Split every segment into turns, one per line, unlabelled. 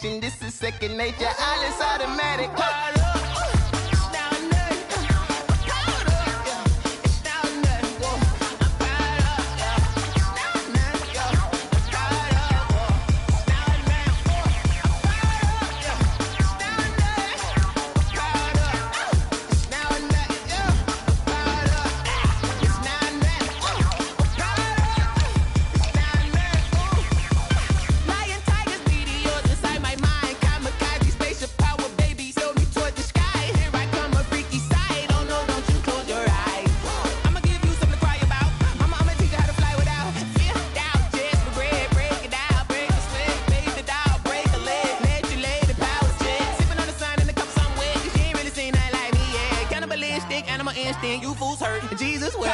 destination. This is second nature. All is automatic. You fools hurt. Jesus will.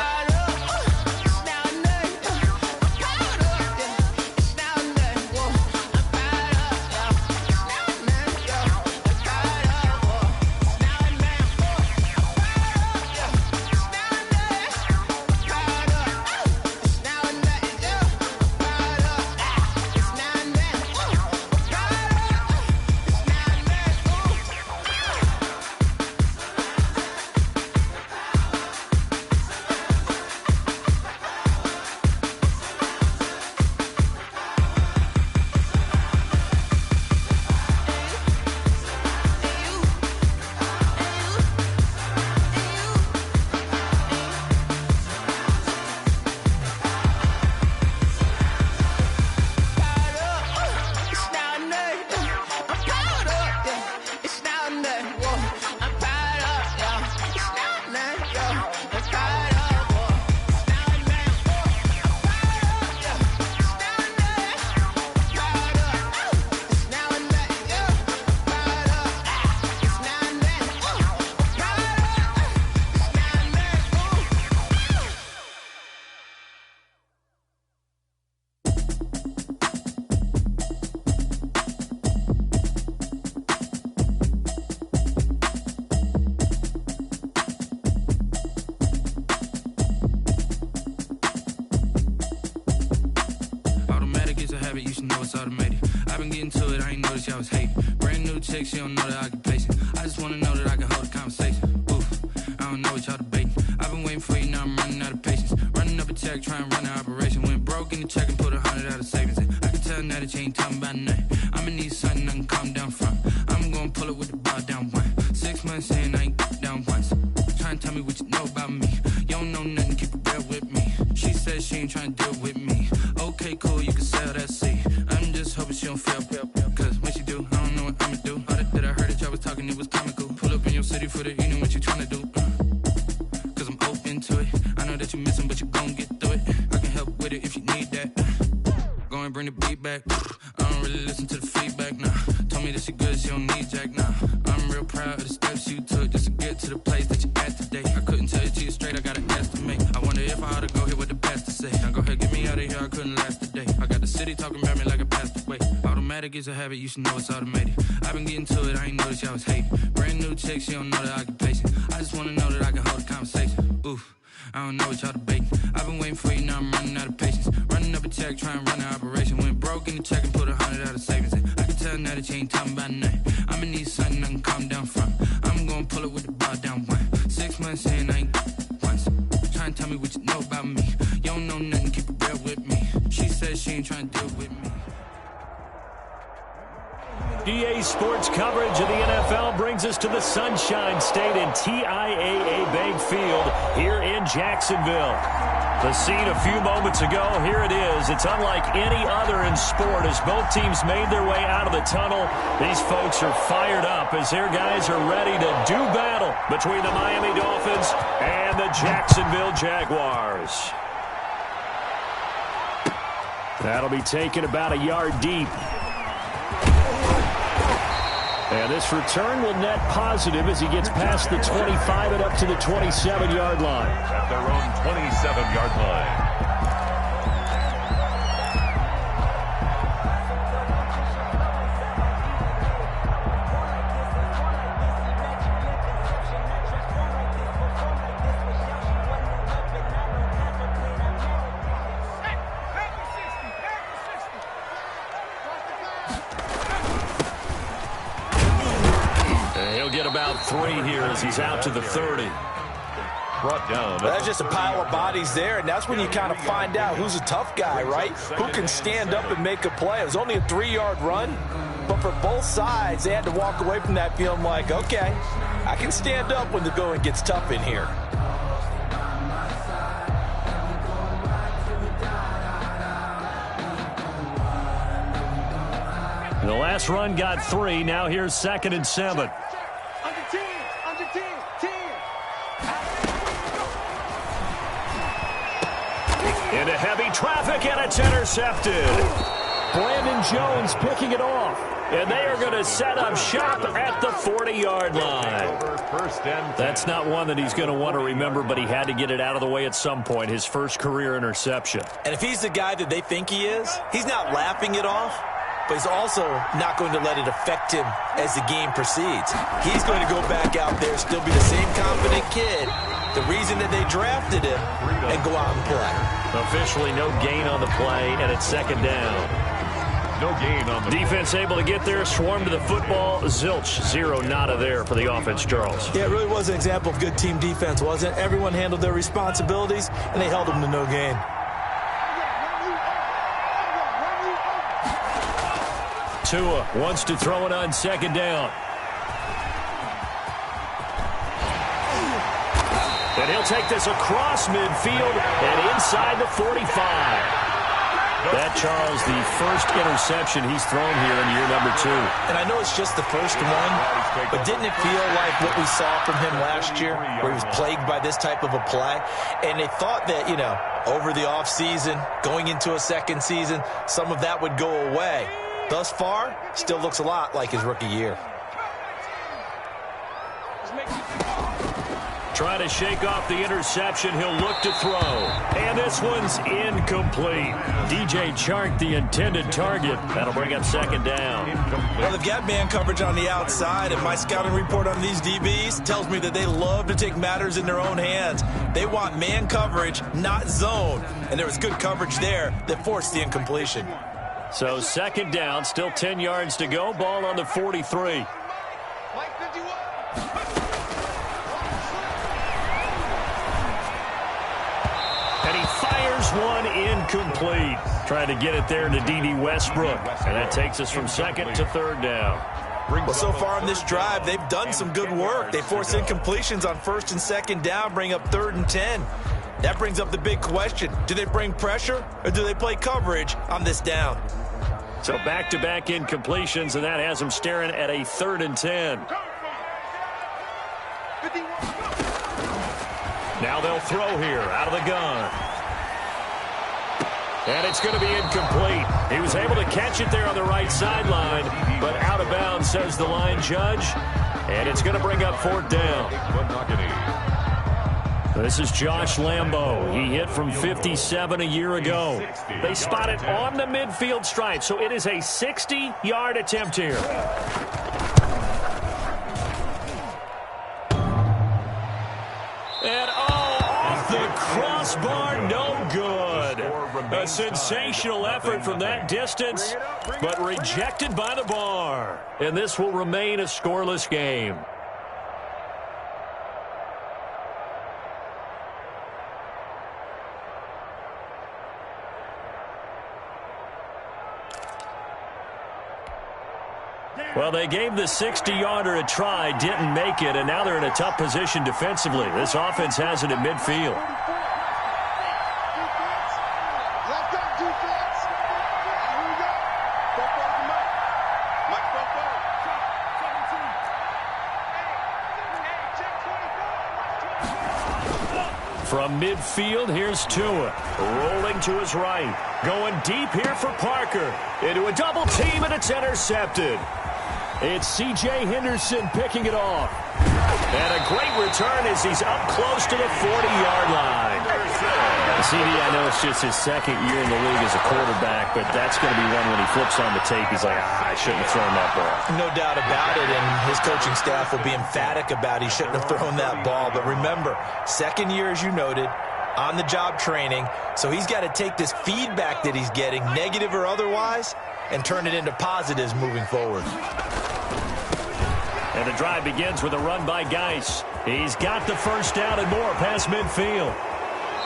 You should know it's automated. I've been getting to it, I ain't noticed y'all was hating. Brand new chick, she don't know the occupation. I just wanna know that I can hold a conversation. Oof, I don't know what y'all debating. I've been waiting for you, now I'm running out of patience. Running up a check, trying to run an operation. Went broke in the check and put 100 out of savings in. I can tell now that you ain't talking about nothing. I'ma need something I can calm down from. I'm gonna pull it with the bar down one. 6 months in, I ain't down once. Trying to tell me what you know about me. You don't know nothing, keep it real with me. She says she ain't trying to deal with me. Okay, cool, you can sell that seed. I'm just hoping she don't fail, cause when she do, I don't know what I'ma do. All that I heard that y'all was talking, it was comical. Pull up in your city for the evening, what you tryna do? Cause I'm open to it. I know that you missing, but you gon' get through it. I can help with it if you need that. Go and bring the beat back. I don't really listen to the feedback, nah. Told me that she good, she don't need jack, nah. I'm real proud of the steps you took just to get to the place that you at today. I couldn't tell you to you straight, I got an estimate. I wonder if I ought to go here with the best to say. Now go ahead, get me out of here, I couldn't last a day. I got the city talking about me like I passed away. Automatic is a habit, you should know it's automated. I've been getting to it, I ain't noticed y'all was hating. Brand new chick, she don't know the occupation. I just wanna know that I can hold a conversation. Oof, I don't know what y'all debating. I've been waiting for you, now I'm running out of patience. Running up a check, trying to run an operation. Went broke in the check and put 100 out of savings in. I can tell now that you ain't talking about nothing. I'ma need something I can calm down from. I'm gonna pull it with the bar down one. 6 months in, I ain't once. Trying to tell me what you know about me. You don't know nothing, keep it real with me. She says she ain't trying to deal with me.
EA Sports coverage of the NFL brings us to the Sunshine State and TIAA Bank Field here in Jacksonville. The scene a few moments ago, here it is. It's unlike any other in sport as both teams made their way out of the tunnel. These folks are fired up as their guys are ready to do battle between the Miami Dolphins and the Jacksonville Jaguars. That'll be taken about a yard deep. And this return will net positive as he gets past the 25 and up to the 27-yard line.
At their own 27-yard line.
3 here as he's out to the 30.
Brought down.
That's just a pile of bodies there, and that's when you kind of find out who's a tough guy, right? Who can stand up and make a play. It was only a 3-yard run, but for both sides, they had to walk away from that feeling like, okay, I can stand up when the going gets tough in here.
The last run got 3. Now here's 2nd and 7. Into heavy traffic, and it's intercepted. Brandon Jones picking it off. And they are going to set up shop at the 40-yard line. That's not one that he's going to want to remember, but he had to get it out of the way at some point, his first career interception.
And if he's the guy that they think he is, he's not laughing it off, but he's also not going to let it affect him as the game proceeds. He's going to go back out there, still be the same confident kid, the reason that they drafted him, and go out and play.
Officially no gain on the play, and it's 2nd down.
No gain on the
defense able to get there, swarm to the football. Zilch, 0 nada there for the offense, Charles.
Yeah, it really was an example of good team defense, wasn't it? Everyone handled their responsibilities, and they held them to no gain.
Tua wants to throw it on 2nd down. And he'll take this across midfield and inside the 45. That, Charles, the first interception he's thrown here in year number 2.
And I know it's just the first one, but didn't it feel like what we saw from him last year, where he was plagued by this type of a play? And they thought that, you know, over the offseason, going into a second season, some of that would go away. Thus far, still looks a lot like his rookie year.
Trying to shake off the interception. He'll look to throw. And this one's incomplete. DJ Chark, the intended target. That'll bring up 2nd down.
Well, they've got man coverage on the outside, and my scouting report on these DBs tells me that they love to take matters in their own hands. They want man coverage, not zone. And there was good coverage there that forced the incompletion.
So 2nd down, still 10 yards to go. Ball on the 43. And he fires one incomplete. Trying to get it there to D.D. Westbrook. And that takes us from 2nd to 3rd down.
Well, so far on this drive, they've done some good work. They force incompletions on 1st and 2nd down, bring up 3rd and 10. That brings up the big question. Do they bring pressure or do they play coverage on this down?
So back-to-back incompletions, and that has them staring at a 3rd and 10. Now they'll throw here out of the gun. And it's going to be incomplete. He was able to catch it there on the right sideline, but out of bounds, says the line judge. And it's going to bring up 4th down. This is Josh Lambo. He hit from 57 a year ago. They spot it on the midfield stripe, so it is a 60-yard attempt here. And off the crossbar, no good. A sensational effort from that distance, but rejected by the bar. And this will remain a scoreless game. Well, they gave the 60-yarder a try, didn't make it, and now they're in a tough position defensively. This offense has it at midfield. From midfield, here's Tua. Rolling to his right. Going deep here for Parker. Into a double team, and it's intercepted. It's C.J. Henderson picking it off. And a great return as he's up close to the 40-yard line. CD, I know it's just his 2nd year in the league as a quarterback, but that's going to be one when he flips on the tape. He's like, I shouldn't have thrown that ball.
No doubt about it, and his coaching staff will be emphatic about he shouldn't have thrown that ball. But remember, 2nd year, as you noted, on-the-job training, so he's got to take this feedback that he's getting, negative or otherwise, and turn it into positives moving forward.
And the drive begins with a run by Geis. He's got the first down and more past midfield.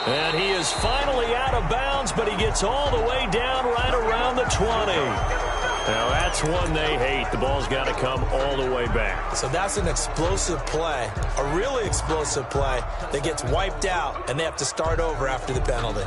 And he is finally out of bounds, but he gets all the way down right around the 20. Now, that's one they hate. The ball's got to come all the way back.
So that's an explosive play, a really explosive play that gets wiped out, and they have to start over after the penalty.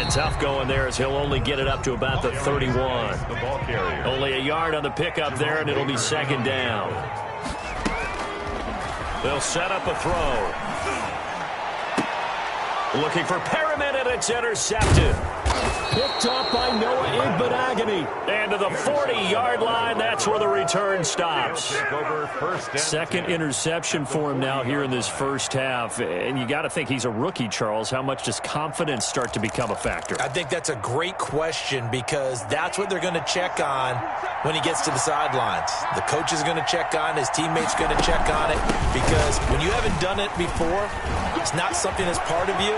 Tough going there as he'll only get it up to about the 31. Only a yard on the pickup there, and it'll be second down. They'll set up a throw. Looking for Perriman, and it's intercepted. Picked up by Noah Igbenogany. And to the 40-yard line, that's where the return stops. Second interception for him now here in this first half. And you got to think he's a rookie, Charles. How much does confidence start to become a factor?
I think that's a great question because that's what they're going to check on when he gets to the sidelines. The coach is going to check on it. His teammates going to check on it because when you haven't done it before, it's not something that's part of you.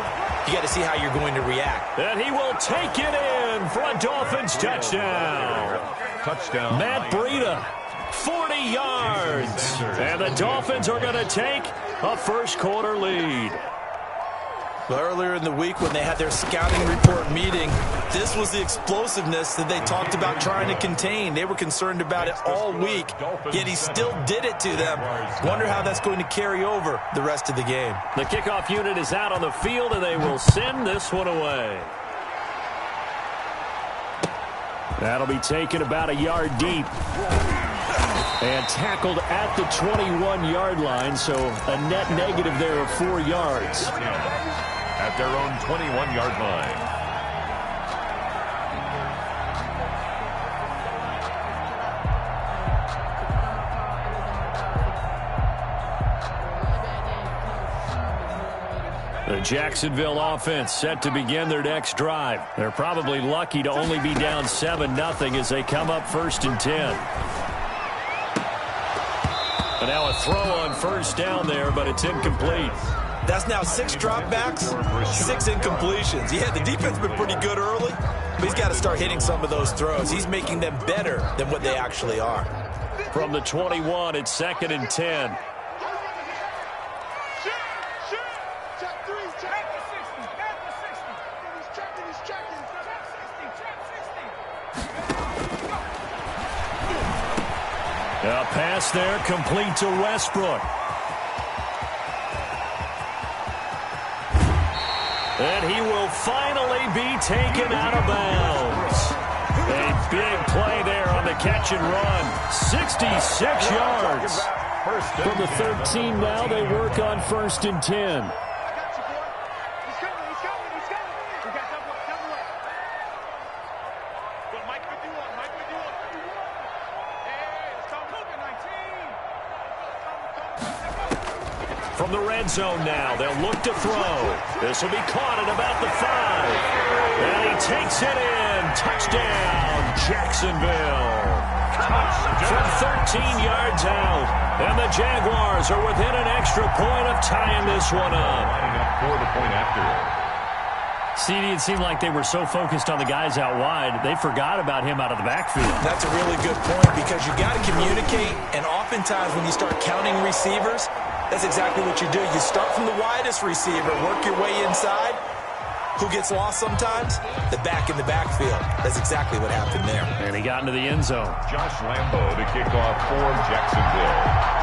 You got to see how you're going to react.
And he will take it in for a Dolphins touchdown.
Touchdown.
Matt Breida, 40 yards. And the Dolphins are going to take a first-quarter lead.
Well, earlier in the week when they had their scouting report meeting, this was the explosiveness that they talked about trying to contain. They were concerned about it all week, yet he still did it to them. Wonder how that's going to carry over the rest of the game.
The kickoff unit is out on the field, and they will send this one away. That'll be taken about a yard deep. And tackled at the 21-yard line, so a net negative there of 4 yards.
At their own 21-yard line.
The Jacksonville offense set to begin their next drive. They're probably lucky to only be down 7-0 as they come up 1st and 10. And now a throw on first down there, but it's incomplete.
That's now 6 dropbacks, 6 incompletions. Yeah, the defense has been pretty good early, but he's got to start hitting some of those throws. He's making them better than what they actually are.
From the 21, it's 2nd and 10. A pass there complete to Westbrook. And he will finally be taken out of bounds. A big play there on the catch and run. 66 yards. From the 13 now, they work on 1st and 10. From the red zone now, they'll look to throw. This will be caught at about the 5. And he takes it in. Touchdown, Jacksonville. From 13 yards out. And the Jaguars are within an extra point of tying this one up.
Lining up for the point after.
CD, it seemed like they were so focused on the guys out wide, they forgot about him out of the backfield.
That's a really good point because you got to communicate, and oftentimes when you start counting receivers, that's exactly what you do. You start from the widest receiver, work your way inside. Who gets lost sometimes? The back in the backfield. That's exactly what happened there.
And he got into the end zone.
Josh Lambo to kick off for Jacksonville.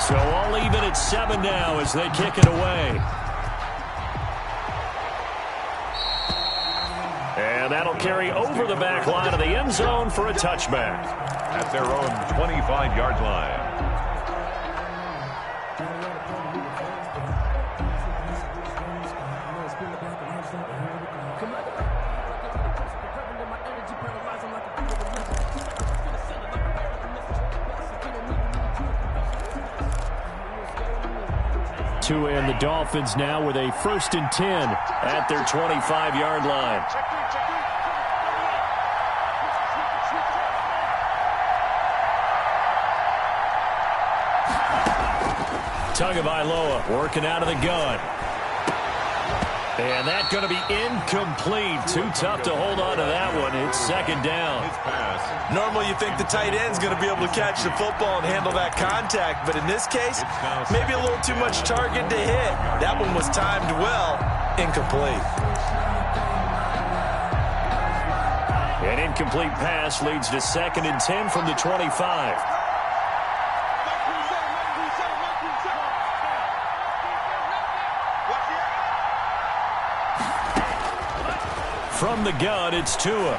So all even at 7 now as they kick it away. And that'll carry over the back line of the end zone for a touchback.
At their own 25-yard line.
Tua and the Dolphins now with a 1st and 10 at their 25-yard line. Tagovailoa working out of the gun. And that's going to be incomplete. Too tough to hold on to that one. It's 2nd down.
Normally you think the tight end's going to be able to catch the football and handle that contact, but in this case, maybe a little too much target to hit. That one was timed well. Incomplete.
An incomplete pass leads to 2nd and 10 from the 25. From the gun, it's Tua.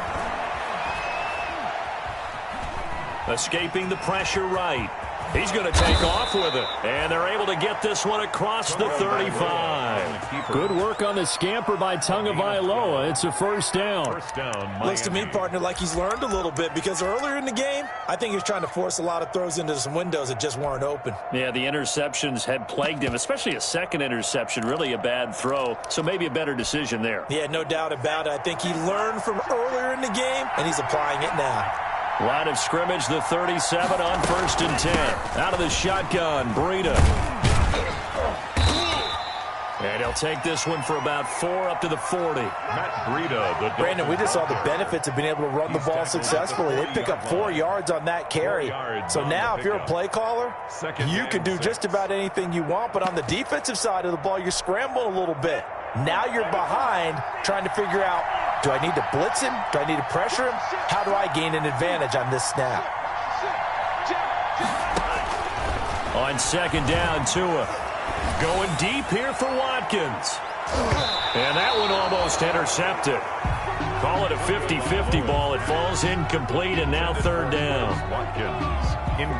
Escaping the pressure right. He's going to take off with it. And they're able to get this one across the 35. Good work on the scamper by Tagovailoa. It's a 1st down.
Looks to me, partner, like he's learned a little bit because earlier in the game, I think he was trying to force a lot of throws into some windows that just weren't open.
Yeah, the interceptions had plagued him, especially a second interception, really a bad throw. So maybe a better decision there.
Yeah, no doubt about it. I think he learned from earlier in the game, and he's applying it now.
Line of scrimmage, the 37 on 1st and 10. Out of the shotgun, Breida. And he'll take this one for about 4 up to the 40.
Matt Breida.
Brandon, we just saw the benefits of being able to run the ball successfully. They pick up 4 yards on that carry. So now if you're a play caller, you can do just about anything you want. But on the defensive side of the ball, you're scrambling a little bit. Now you're behind trying to figure out, do I need to blitz him? Do I need to pressure him? How do I gain an advantage on this snap?
On 2nd down, Tua. Going deep here for Watkins. And that one almost intercepted. Call it a 50-50 ball. It falls incomplete, and now 3rd down.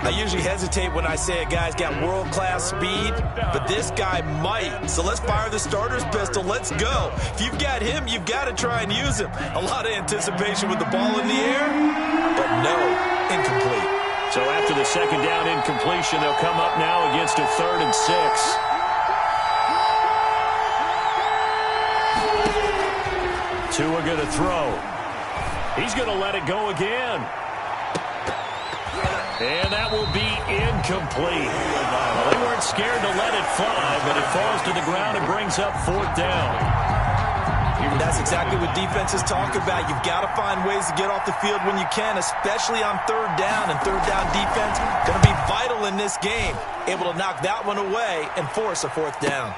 I usually hesitate when I say a guy's got world-class speed, but this guy might. So let's fire the starter's pistol. Let's go. If you've got him, you've got to try and use him. A lot of anticipation with the ball in the air, but no, incomplete.
So after the 2nd down incompletion, they'll come up now against a 3rd and 6. Tua going to throw. He's going to let it go again. And that will be incomplete. Well, they weren't scared to let it fly, but it falls to the ground and brings up 4th down.
That's exactly what defenses talk about. You've got to find ways to get off the field when you can, especially on 3rd down. And 3rd down defense going to be vital in this game. Able to knock that one away and force a 4th down.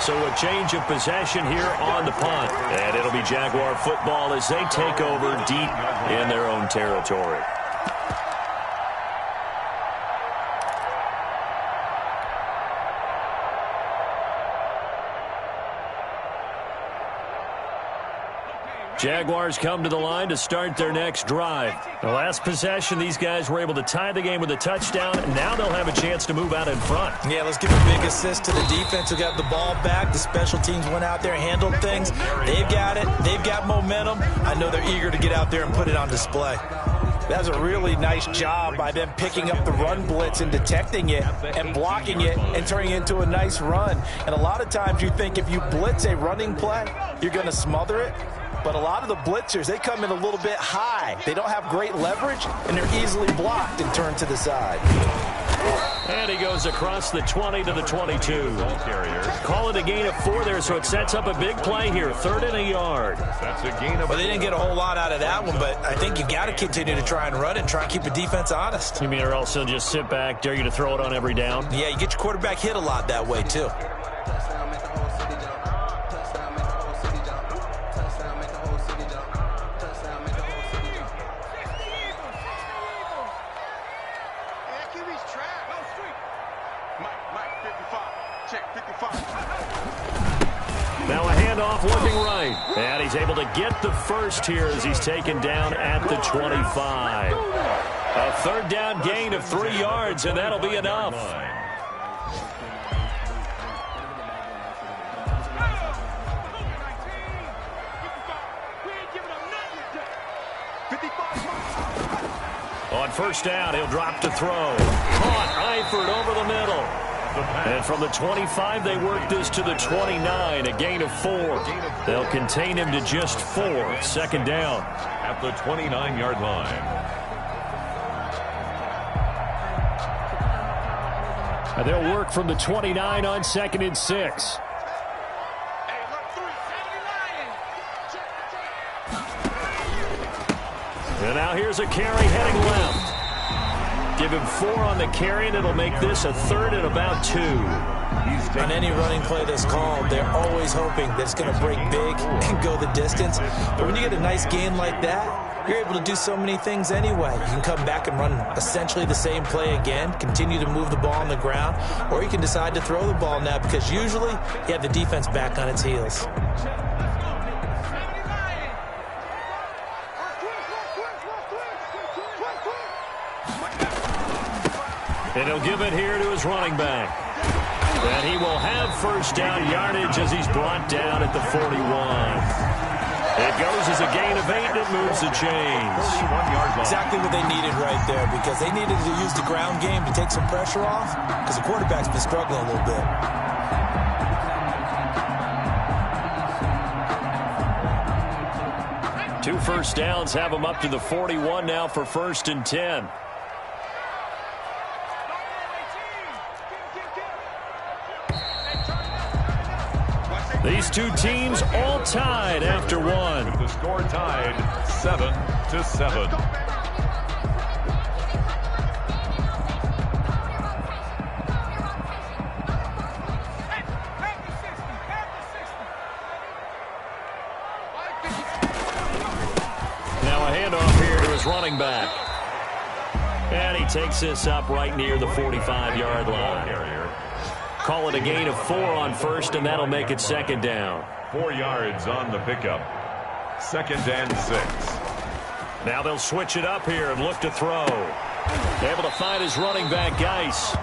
So a change of possession here on the punt. And it'll be Jaguar football as they take over deep in their own territory. Jaguars come to the line to start their next drive. The last possession, these guys were able to tie the game with a touchdown. Now they'll have a chance to move out in front.
Yeah, let's give a big assist to the defense who got the ball back. The special teams went out there and handled things. They've got it. They've got momentum. I know they're eager to get out there and put it on display. That was a really nice job by them picking up the run blitz and detecting it and blocking it and turning it into a nice run. And a lot of times you think if you blitz a running play, you're going to smother it. But a lot of the blitzers, they come in a little bit high. They don't have great leverage, and they're easily blocked and turned to the side.
And he goes across the 20 to the 22. Call it a gain of 4 there, so it sets up a big play here. 3rd and a yard.
That's a gain of 4.
Well, they didn't get a whole lot out of that one, but I think you got to continue to try and run and try and keep the defense honest.
You mean or else they'll just sit back, dare you to throw it on every down?
Yeah, you get your quarterback hit a lot that way, too.
Now a handoff looking right. And he's able to get the first here as he's taken down at the 25. A 3rd down gain of 3 yards, and that'll be enough. On first down, he'll drop to throw. Caught Eifert over the middle. And from the 25, they work this to the 29, a gain of 4. They'll contain him to just 4. Second down.
At the 29-yard line.
And they'll work from the 29 on 2nd and 6. And now here's a carry heading left. Give him 4 on the carry, and it'll make this a 3rd and about 2.
On any running play that's called, they're always hoping that it's going to break big and go the distance. But when you get a nice gain like that, you're able to do so many things anyway. You can come back and run essentially the same play again, continue to move the ball on the ground, or you can decide to throw the ball now because usually you have the defense back on its heels.
And he'll give it here to his running back. And he will have first down yardage as he's brought down at the 41. It goes as a gain of 8, and it moves the chains.
Exactly what they needed right there, because they needed to use the ground game to take some pressure off, because the quarterback's been struggling a little bit.
Two first downs have him up to the 41 now for 1st and 10. These two teams all tied after one.
With the score tied 7-7.
Now a handoff here to his running back. And he takes this up right near the 45-yard line. Call it a gain of 4 on 1st, and that'll make it 2nd down.
4 yards on the pickup. 2nd and 6.
Now they'll switch it up here and look to throw. Able to find his running back, Geis.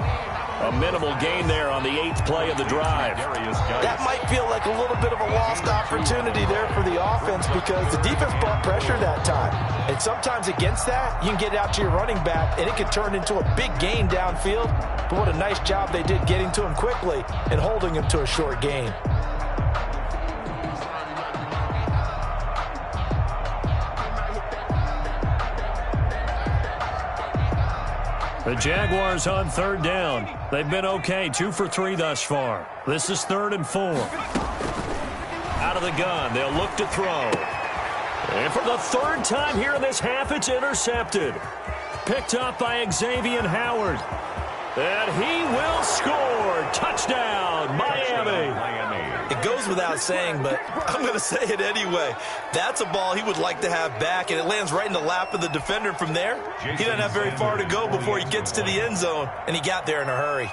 A minimal gain there on the 8th play of the drive.
That might feel like a little bit of a lost opportunity there for the offense because the defense brought pressure that time. And sometimes against that, you can get it out to your running back, and it can turn into a big gain downfield. But what a nice job they did getting to him quickly and holding him to a short gain.
The Jaguars on 3rd down. They've been okay, 2 for 3 thus far. This is 3rd and 4. Out of the gun, they'll look to throw. And for the 3rd time here in this half, it's intercepted. Picked up by Xavier Howard. And he will score. Touchdown, Miami.
It goes without saying, but I'm going to say it anyway. That's a ball he would like to have back, and it lands right in the lap of the defender from there. He doesn't have very far to go before he gets to the end zone, and he got there in a hurry.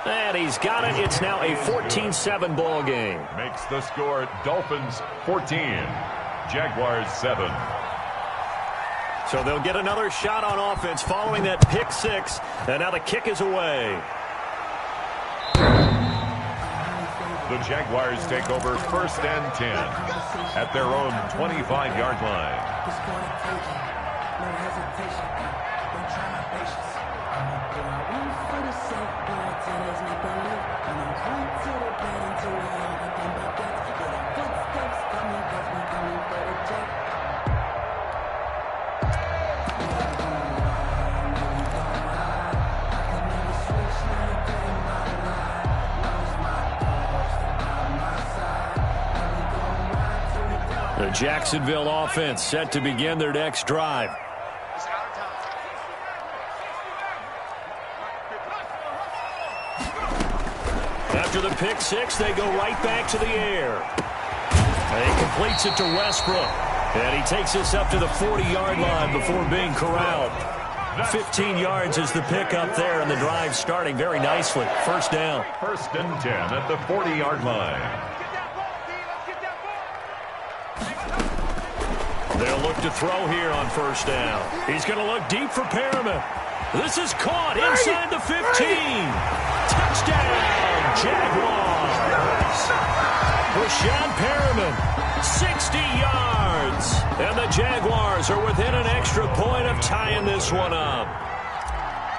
And he's got it. It's now a 14-7 ball game.
Makes the score Dolphins 14, Jaguars 7.
So they'll get another shot on offense following that pick 6. And now the kick is away.
The Jaguars take over 1st and 10 at their own 25-yard line.
The Jacksonville offense set to begin their next drive. After the pick 6, they go right back to the air. And he completes it to Westbrook. And he takes this up to the 40-yard line before being corralled. 15 yards is the pickup there, and the drive starting very nicely. 1st down.
1st and 10 at the 40-yard line.
They'll look to throw here on 1st down. He's going to look deep for Perriman. This is caught inside the 15. Touchdown, Jaguars. Rashad Perriman 60 yards. And the Jaguars are within an extra point of tying this one up.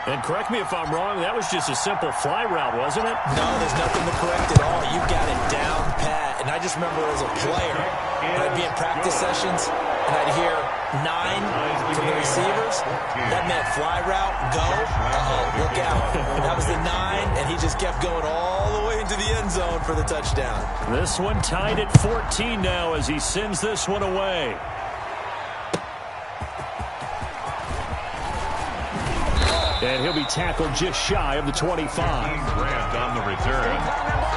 And correct me if I'm wrong, that was just a simple fly route, wasn't it?
No, there's nothing to correct at all. You've got it down pat. And I just remember as a player, when I'd be in practice sessions, and I'd hear 9 from the receivers. That meant fly route, go, look out. That was the 9, and he just kept going all the way into the end zone for the touchdown.
This one tied at 14 now as he sends this one away. And he'll be tackled just shy of the 25.
Grant on the return.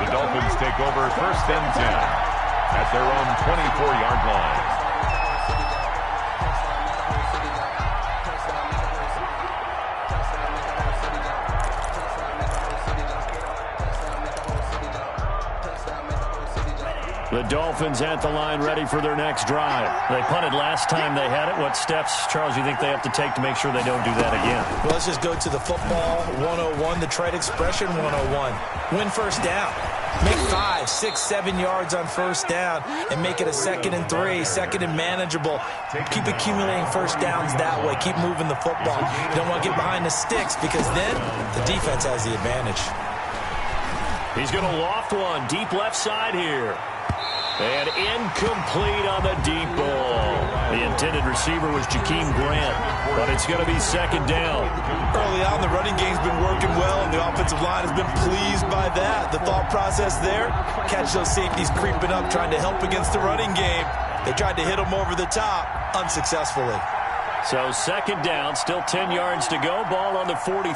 The Dolphins take over first and 10 at their own 24-yard line.
The Dolphins at the line ready for their next drive. They punted last time they had it. What steps, Charles, you think they have to take to make sure they don't do that again?
Well, let's just go to the football 101, the trade expression 101. Win first down. Make 5, 6, 7 yards on first down and make it a 2nd and 3, 2nd and manageable. Keep accumulating first downs that way. Keep moving the football. You don't want to get behind the sticks because then the defense has the advantage.
He's going to loft one deep left side here. And incomplete on the deep ball. The intended receiver was Jakeem Grant, but it's going to be 2nd down.
Early on, the running game's been working well, and the offensive line has been pleased by that. The thought process there, catch those safeties creeping up, trying to help against the running game. They tried to hit them over the top, unsuccessfully.
So 2nd down, still 10 yards to go, ball on the 43.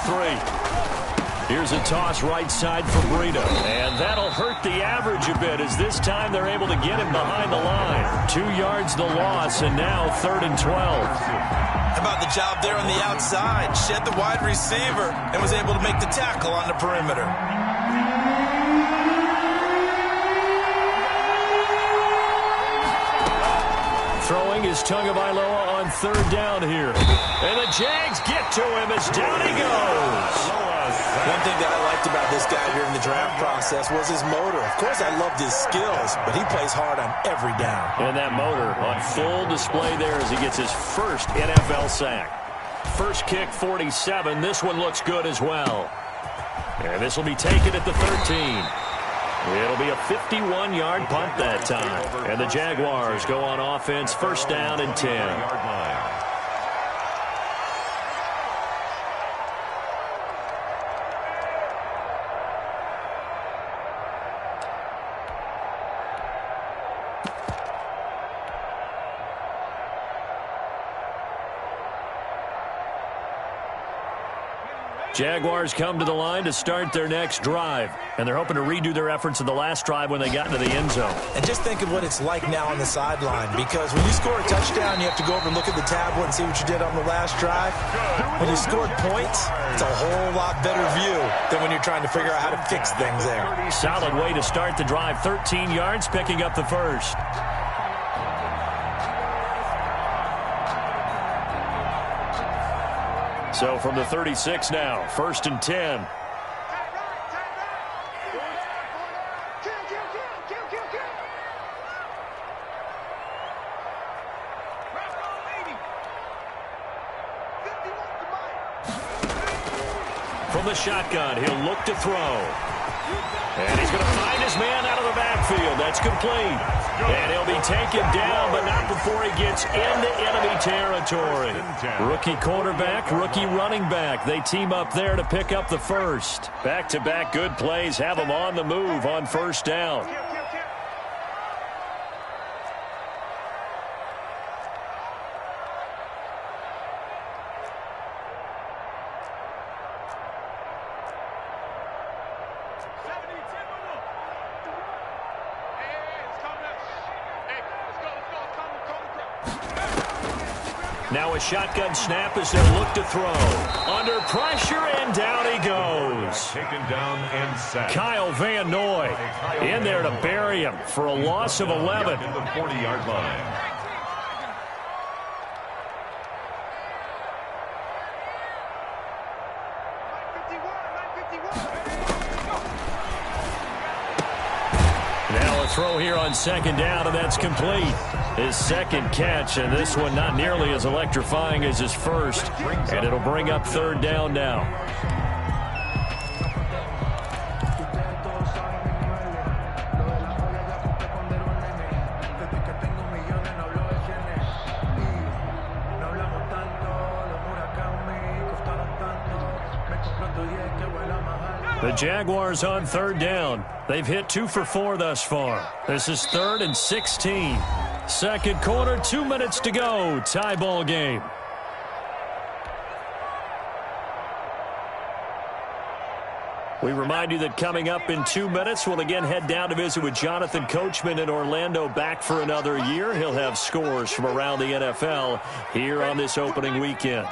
Here's a toss right side for Breida. And that'll hurt the average a bit as this time they're able to get him behind the line. 2 yards the loss, and now 3rd and 12.
How about the job there on the outside? Shed the wide receiver and was able to make the tackle on the perimeter.
Throwing is Tagovailoa on 3rd down here. And the Jags get to him as down he goes.
One thing that I liked about this guy during the draft process was his motor. Of course, I loved his skills, but he plays hard on every down.
And that motor on full display there as he gets his first NFL sack. First kick, 47. This one looks good as well. And this will be taken at the 13. It'll be a 51-yard punt that time. And the Jaguars go on offense, 1st down and 10. Jaguars come to the line to start their next drive, and they're hoping to redo their efforts in the last drive when they got into the end zone.
And just think of what it's like now on the sideline, because when you score a touchdown, you have to go over and look at the tablet and see what you did on the last drive. When you scored points, it's a whole lot better view than when you're trying to figure out how to fix things there.
Solid way to start the drive, 13 yards, picking up the first. So from the 36 now, 1st and 10. From the shotgun, he'll look to throw. And he's going to find his man out of the backfield. That's complete. And he'll be taken down, but not before he gets into enemy territory. Rookie quarterback, rookie running back. They team up there to pick up the first. Back-to-back good plays have them on the move on 1st down. Now a shotgun snap as they look to throw. Under pressure, and down he goes.
Taken down and sacked.
Kyle Van Noy in there to bury him for a loss of 11.
In the 40-yard line.
Now a a throw here on second down, and that's complete. His second catch, and this one not nearly as electrifying as his first. And it'll bring up third down now. The Jaguars on third down. They've hit 2 for 4 thus far. This is 3rd and 16. Second quarter, 2 minutes to go. Tie ball game. We remind you that coming up in 2 minutes, we'll again head down to visit with Jonathan Coachman in Orlando, back for another year. He'll have scores from around the NFL here on this opening weekend.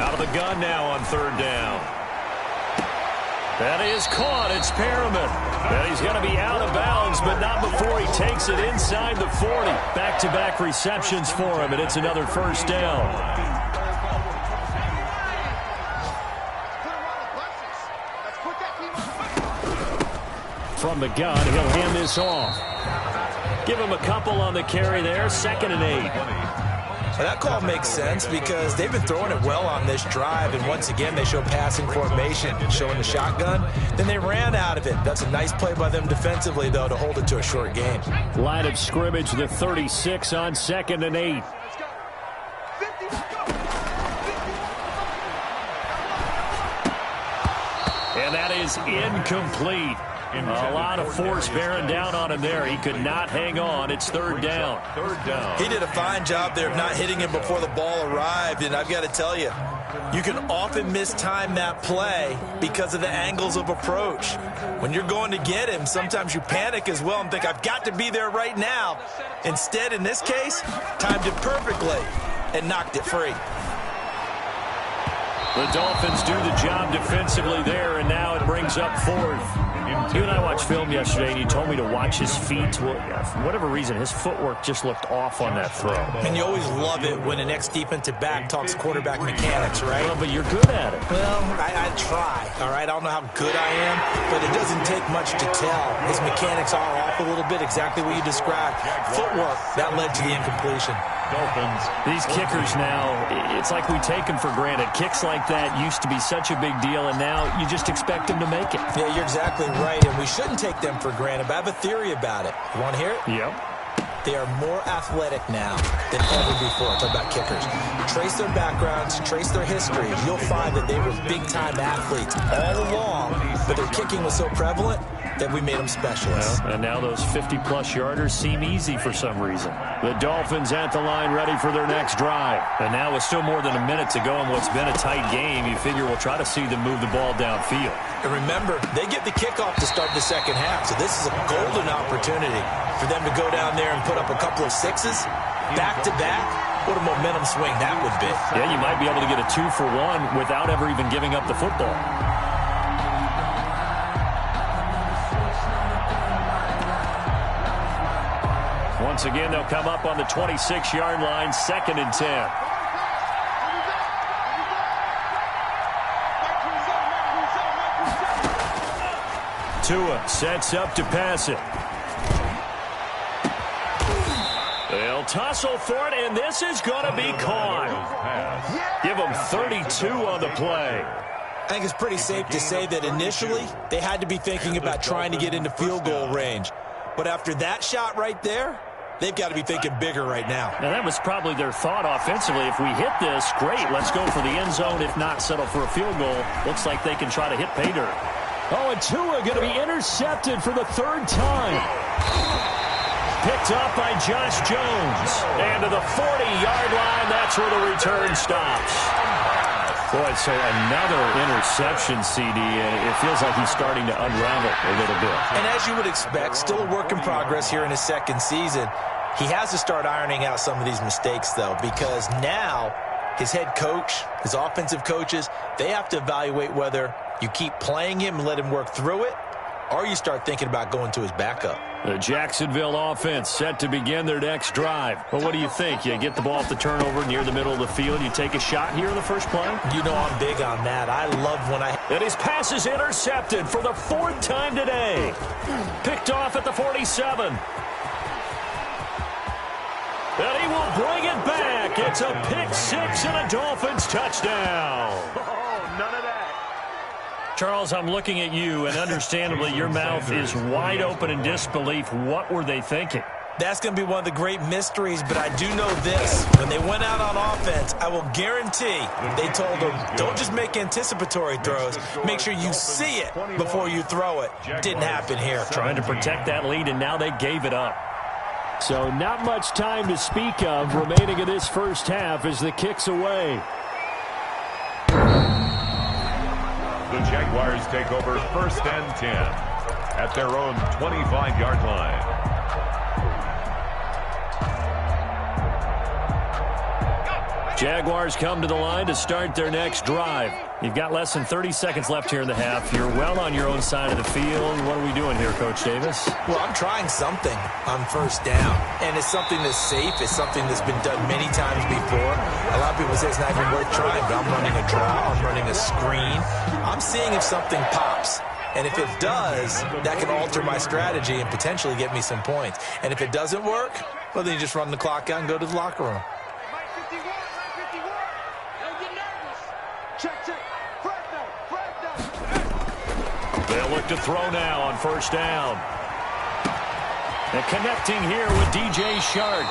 Out of the gun now on third down. That is caught. It's Perriman. And he's going to be out of bounds, but not before he takes it inside the 40. Back-to-back receptions for him, and it's another first down. From the gun, he'll hand this off. Give him a couple on the carry there. 2nd and 8.
Well, that call makes sense because they've been throwing it well on this drive, and once again they show passing formation, showing the shotgun. Then they ran out of it. That's a nice play by them defensively, though, to hold it to a short gain.
Line of scrimmage, the 36 on 2nd and 8. And that is incomplete. A lot of force bearing down on him there. He could not hang on. It's third down.
He did a fine job there of not hitting him before the ball arrived, and I've got to tell you, you can often mistime that play because of the angles of approach. When you're going to get him, sometimes you panic as well and think, I've got to be there right now. Instead, in this case, timed it perfectly and knocked it free.
The Dolphins do the job defensively there, and now it brings up 4th. You and I watched film yesterday, and you told me to watch his feet. Well, for whatever reason, his footwork just looked off on that throw.
And you always love it when an ex-defensive back talks quarterback mechanics, right?
Well, but you're good at it.
Well, I try, all right? I don't know how good I am, but it doesn't take much to tell. His mechanics are off a little bit, exactly what you described. Footwork, that led to the incompletion.
Dolphins.
These kickers now, it's like we take them for granted. Kicks like that used to be such a big deal, and now you just expect them to make it.
Yeah, you're exactly right, and we shouldn't take them for granted, but I have a theory about it. You want to hear it?
Yep.
They are more athletic now than ever before. Talk about kickers. Trace their backgrounds, trace their history. You'll find that they were big-time athletes all along, but their kicking was so prevalent that we made them specialists.
Well, and now those 50-plus yarders seem easy for some reason. The Dolphins at the line ready for their next drive. And now with still more than a minute to go in what's been a tight game, you figure we'll try to see them move the ball downfield.
And remember, they get the kickoff to start the second half, so this is a golden opportunity for them to go down there and put up a couple of sixes back-to-back. What a momentum swing that would be.
Yeah, you might be able to get a 2-for-1 without ever even giving up the football. Once again, they'll come up on the 26-yard line, 2nd and 10. Tua sets up to pass it. They'll tussle for it, and this is going to be caught. Give them 32 on the play.
I think it's pretty safe to say that initially they had to be thinking about trying to get into field goal range. But after that shot right there, they've got to be thinking bigger right now.
Now, that was probably their thought offensively. If we hit this, great. Let's go for the end zone. If not, settle for a field goal. Looks like they can try to hit pay dirt. Oh, and Tua going to be intercepted for the 3rd time. Picked up by Josh Jones. And to the 40-yard line, that's where the return stops. Boy, so another interception, CD, and it feels like he's starting to unravel a little bit.
And as you would expect, still a work in progress here in his second season. He has to start ironing out some of these mistakes, though, because now his head coach, his offensive coaches, they have to evaluate whether you keep playing him and let him work through it, or you start thinking about going to his backup.
The Jacksonville offense set to begin their next drive. Well, what do you think? You get the ball off the turnover near the middle of the field. You take a shot here in the first play?
You know I'm big on that. I love when I...
And his pass is intercepted for the fourth time today. Picked off at the 47. And he will bring it back. It's a pick six and a Dolphins touchdown.
Oh, none of that.
Charles, I'm looking at you, and understandably your mouth is wide open in disbelief. What were they thinking?
That's going to be one of the great mysteries, but I do know this. When they went out on offense, I will guarantee they told them, don't just make anticipatory throws. Make sure you see it before you throw it. Didn't happen here.
Trying to protect that lead, and now they gave it up. So not much time to speak of remaining in this first half as the kick's away.
The Jaguars take over 1st and 10 at their own 25-yard line.
Jaguars come to the line to start their next drive. You've got less than 30 seconds left here in the half. You're well on your own side of the field. What are we doing here, Coach Davis?
Well, I'm trying something on first down, and it's something that's safe. It's something that's been done many times before. A lot of people say it's not even worth trying, but I'm running a draw. I'm running a screen. I'm seeing if something pops. And if it does, that can alter my strategy and potentially get me some points. And if it doesn't work, well, then you just run the clock out and go to the locker room.
They'll look to throw now on first down. And connecting here with DJ Shark.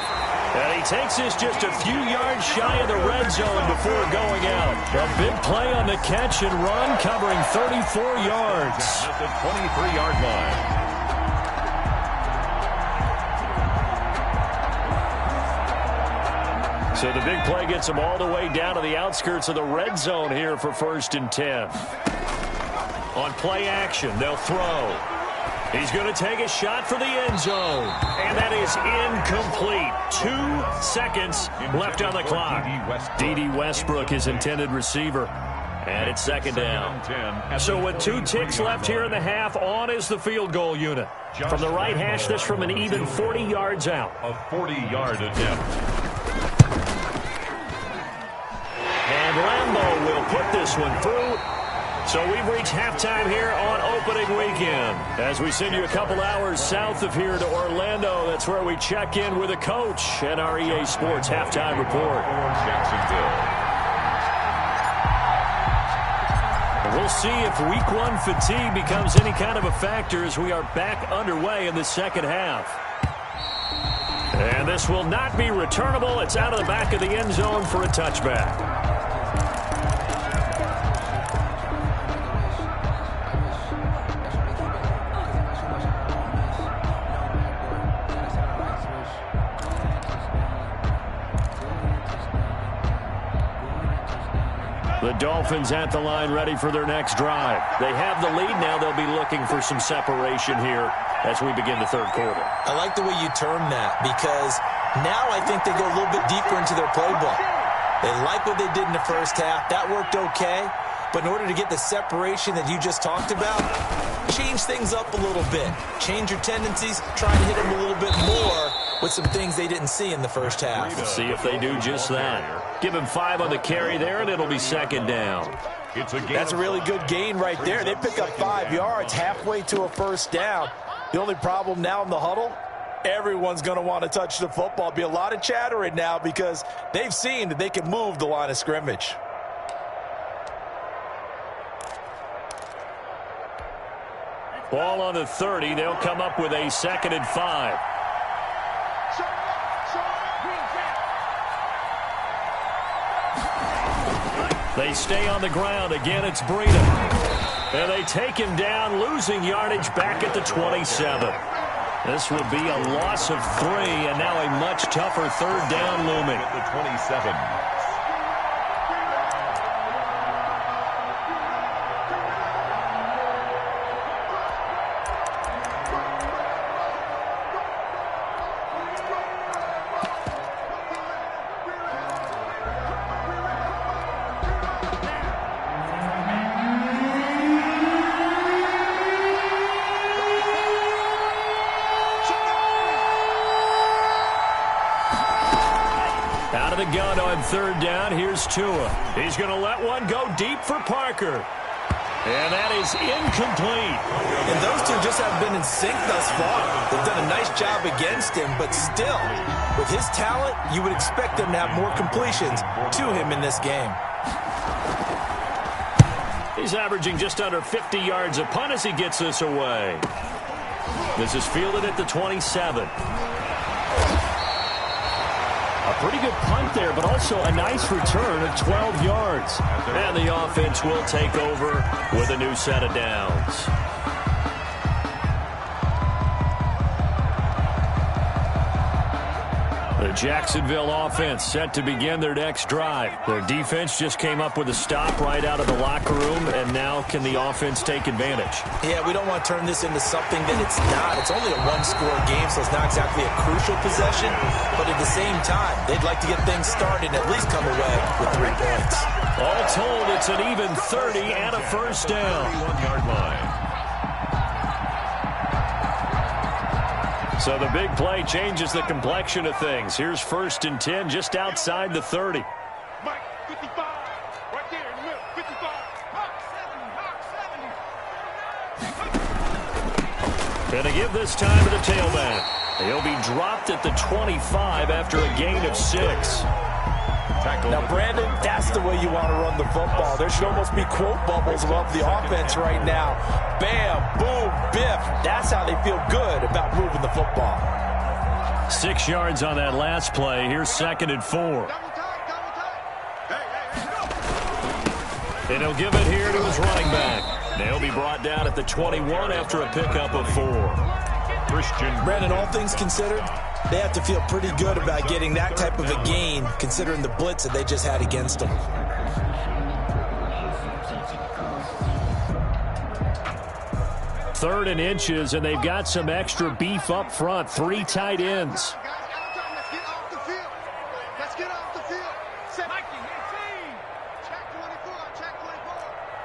And he takes this just a few yards shy of the red zone before going out. A big play on the catch and run, covering 34 yards.
At the 23-yard line.
So the big play gets him all the way down to the outskirts of the red zone here for 1st and 10. On play action, they'll throw. He's going to take a shot for the end zone. And that is incomplete. 2 seconds left on the clock. D.D. Westbrook, his intended receiver. And it's 2nd down. So with 2 ticks left here in the half, on is the field goal unit. From the right hash, this from an even 40 yards out.
A 40-yard attempt.
And Lambeau will put this one through. So we've reached halftime here on opening weekend. As we send you a couple hours south of here to Orlando, that's where we check in with a coach and our EA Sports halftime report. We'll see if week 1 fatigue becomes any kind of a factor as we are back underway in the second half. And this will not be returnable. It's out of the back of the end zone for a touchback. The Dolphins at the line ready for their next drive. They have the lead now. They'll be looking for some separation here as we begin the third quarter.
I like the way you term that because now I think they go a little bit deeper into their playbook. They like what they did in the first half. That worked okay. But in order to get the separation that you just talked about, change things up a little bit. Change your tendencies. Try and hit them a little bit more with some things they didn't see in the first half.
See if they do just that. Give him 5 on the carry there, and it'll be 2nd down.
That's a really good gain right there. They pick up 5 yards halfway to a first down. The only problem now in the huddle, everyone's going to want to touch the football. Be a lot of chattering now because they've seen that they can move the line of scrimmage.
Ball on the 30. They'll come up with a 2nd and 5. They stay on the ground. Again, it's Breida. And they take him down, losing yardage back at the 27. This will be a loss of 3, and now a much tougher 3rd down looming.
At the 27.
gun on third down. Here's Tua. He's going to let one go deep for Parker. And that is incomplete.
And those two just haven't been in sync thus far. They've done a nice job against him, but still, with his talent, you would expect them to have more completions to him in this game.
He's averaging just under 50 yards a punt as he gets this away. This is fielded at the 27. A pretty good punt there, but also a nice return of 12 yards. And the offense will take over with a new set of downs. The Jacksonville offense set to begin their next drive. Their defense just came up with a stop right out of the locker room, and now can the offense take advantage?
Yeah, we don't want to turn this into something that it's not. It's only a one-score game, so it's not exactly a crucial possession. But at the same time, they'd like to get things started and at least come away with 3 points.
All told, it's an even 30 and a first down.
31-yard line.
So the big play changes the complexion of things. Here's 1st and 10 just outside the 30.
Mike, 55, right there in the middle, 55. Hawk 70,
Going to give this time to the tailback. He'll be dropped at the 25 after a gain of 6.
Now, Brandon, that's the way you want to run the football. There should almost be quote bubbles above the offense right now. Bam, boom, biff. That's how they feel good about moving the football.
6 yards on that last play. Here's 2nd and 4. And he'll give it here to his running back. They'll be brought down at the 21 after a pickup of 4.
Brandon, all things considered, they have to feel pretty good about getting that type of a gain, considering the blitz that they just had against them.
Third and inches, and they've got some extra beef up front. 3 tight ends.
Let's get off the field. Set Mikey, 18. Check 24, check 24.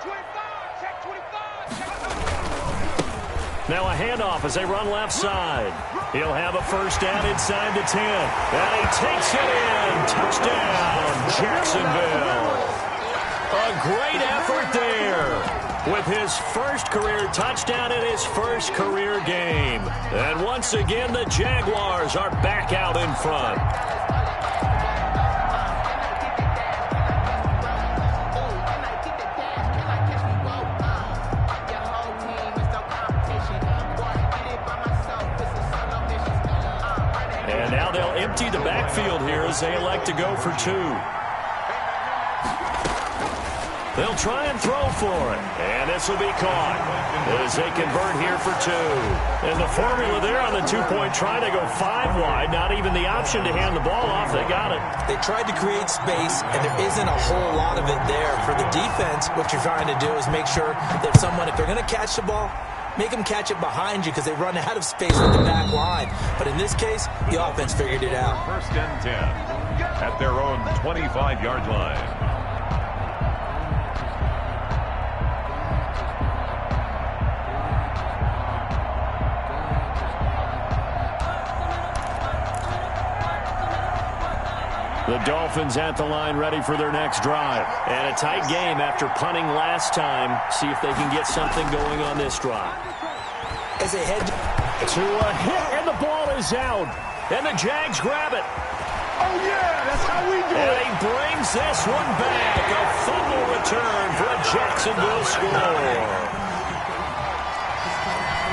25, check 25, check 24.
Now a handoff as they run left side. He'll have a first down inside the 10. And he takes it in. Touchdown, Jacksonville. A great effort there with his first career touchdown in his first career game. And once again, the Jaguars are back out in front. And now they'll empty the backfield here as they elect to go for 2. They'll try and throw for it. And this will be caught as they convert here for 2. And the formula there on the 2-point try to go 5 wide. Not even the option to hand the ball off. They got it.
They tried to create space, and there isn't a whole lot of it there. For the defense, what you're trying to do is make sure that someone, if they're going to catch the ball, make them catch it behind you because they run out of space with the back line. But in this case, the offense figured it out.
1st and 10 at their own 25-yard line.
The Dolphins at the line ready for their next drive. And a tight game after punting last time. See if they can get something going on this drive.
As they head
to a hit, and the ball is out. And the Jags grab it.
Oh, yeah, that's how we do
And
it.
he brings this one back. A fumble return for a Jacksonville score.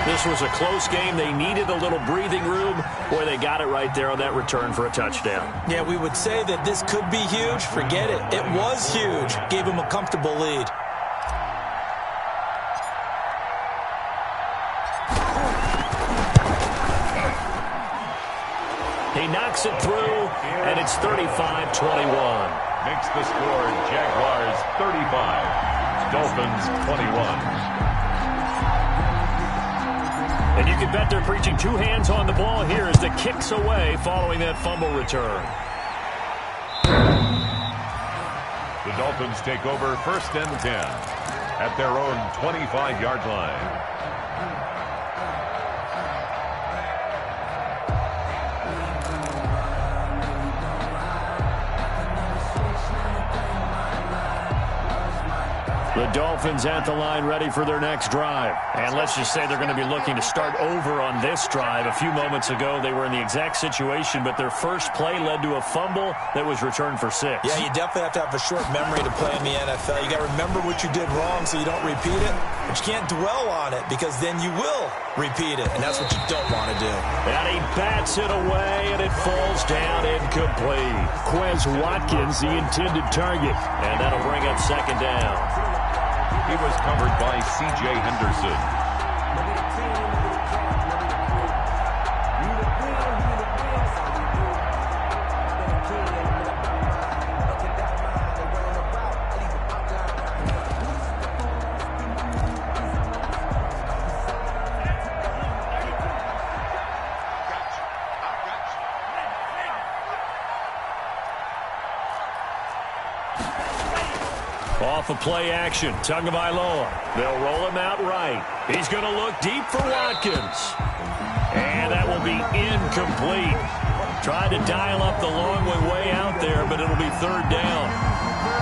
This was a close game. They needed a little breathing room. Boy, they got it right there on that return for a touchdown.
Yeah, we would say that this could be huge. Forget it. It was huge. Gave him a comfortable lead.
He knocks it through, and it's 35-21.
Makes the score Jaguars 35, Dolphins 21.
And you can bet they're preaching 2 hands on the ball here as the kick's away following that fumble return.
The Dolphins take over 1st and 10 at their own 25-yard line.
The Dolphins at the line ready for their next drive. And let's just say they're going to be looking to start over on this drive. A few moments ago, they were in the exact situation, but their first play led to a fumble that was returned for 6.
Yeah, you definitely have to have a short memory to play in the NFL. You got to remember what you did wrong so you don't repeat it, but you can't dwell on it because then you will repeat it, and that's what you don't want to do.
And he bats it away, and it falls down incomplete. Quez Watkins, the intended target. And that'll bring up second down.
He was covered by C.J. Henderson.
Off of play action, Tagovailoa. They'll roll him out right. He's going to look deep for Watkins. And that will be incomplete. Tried to dial up the long way out there, but it'll be third down.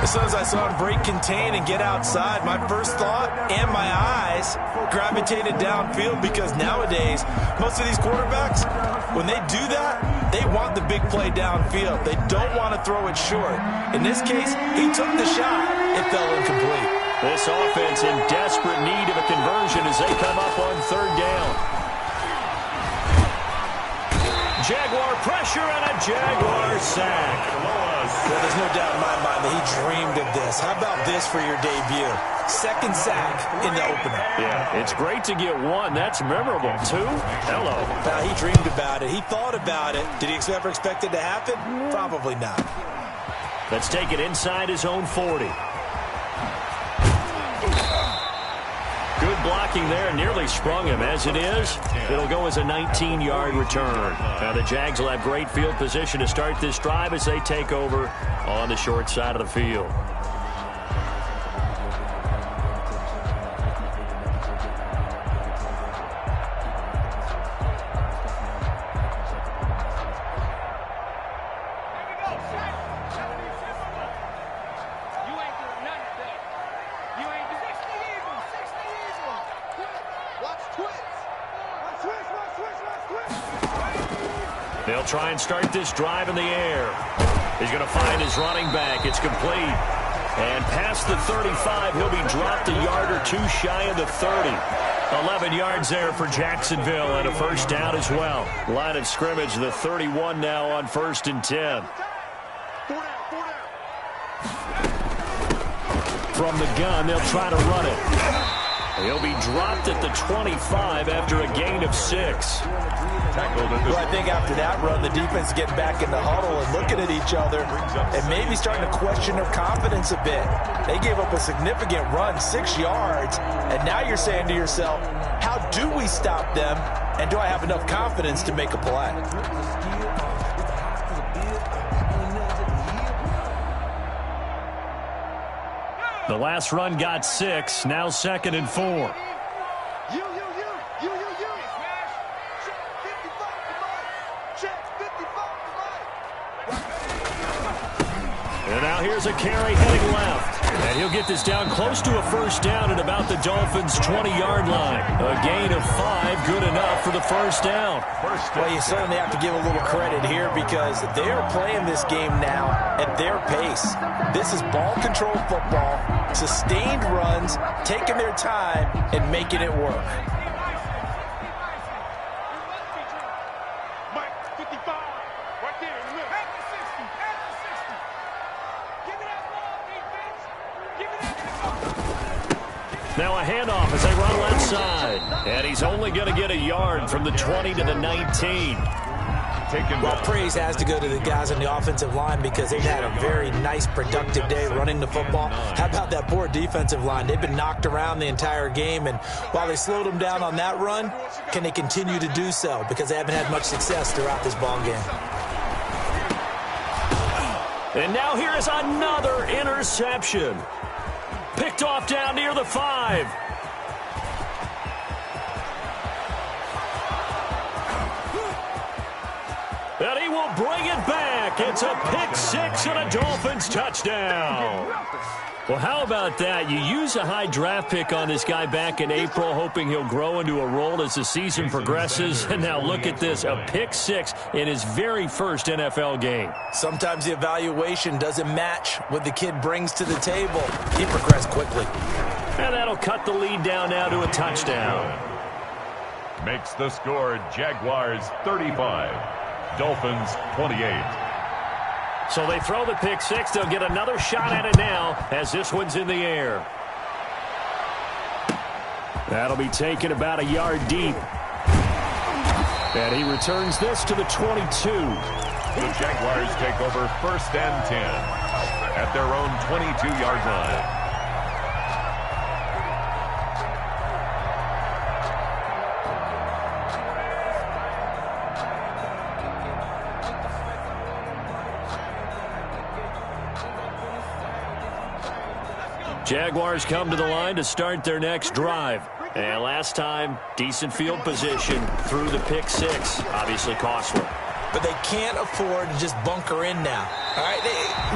As soon as I saw him break contain and get outside, my first thought and my eyes gravitated downfield because nowadays, most of these quarterbacks, when they do that, they want the big play downfield. They don't want to throw it short. In this case, he took the shot. It fell incomplete.
This offense in desperate need of a conversion as they come up on third down. Jaguar pressure and a Jaguar sack.
Well, there's no doubt in my mind that he dreamed of this. How about this for your debut? Second sack in the opener.
Yeah, it's great to get one. That's memorable. 2? Hello.
Now, he dreamed about it. He thought about it. Did he ever expect it to happen? Probably not.
Let's take it inside his own 40. Good blocking there, nearly sprung him. As it is, it'll go as a 19-yard return. Now the Jags will have great field position to start this drive as they take over on the short side of the field. They'll try and start this drive in the air. He's going to find his running back. It's complete. And past the 35, he'll be dropped a yard or 2 shy of the 30. 11 yards there for Jacksonville and a first down as well. Line of scrimmage, the 31 now on 1st and 10. From the gun, they'll try to run it. He'll be dropped at the 25 after a gain of 6.
Well, I think after that run, the defense is getting back in the huddle and looking at each other and maybe starting to question their confidence a bit. They gave up a significant run, 6 yards, and now you're saying to yourself, how do we stop them, and do I have enough confidence to make a play?
The last run got 6, now 2nd and 4. And now here's a carry heading left. And he'll get this down close to a first down at about the Dolphins' 20-yard line. A gain of 5, good enough for the first down.
Well, you certainly have to give a little credit here because they're playing this game now at their pace. This is ball control football, sustained runs, taking their time, and making it work.
Now a handoff as they run left side. And he's only going to get a yard from the 20 to the 19.
Well, praise has to go to the guys on the offensive line because they've had a very nice, productive day running the football. How about that poor defensive line? They've been knocked around the entire game, and while they slowed them down on that run, can they continue to do so? Because they haven't had much success throughout this ball game.
And now here is another interception. Picked off down near the 5. And he will bring it back. It's a pick 6 and a Dolphins touchdown. Well, how about that? You use a high draft pick on this guy back in April, hoping he'll grow into a role as the season progresses. And now look at this, a pick 6 in his very first NFL game.
Sometimes the evaluation doesn't match what the kid brings to the table. He progressed quickly.
And that'll cut the lead down now to a touchdown.
Makes the score Jaguars 35, Dolphins 28.
So they throw the pick 6. They'll get another shot at it now as this one's in the air. That'll be taken about a yard deep. And he returns this to the 22.
The Jaguars take over 1st and 10 at their own 22-yard line.
Jaguars come to the line to start their next drive. And last time, decent field position through the pick 6. Obviously costly.
But they can't afford to just bunker in now. All right,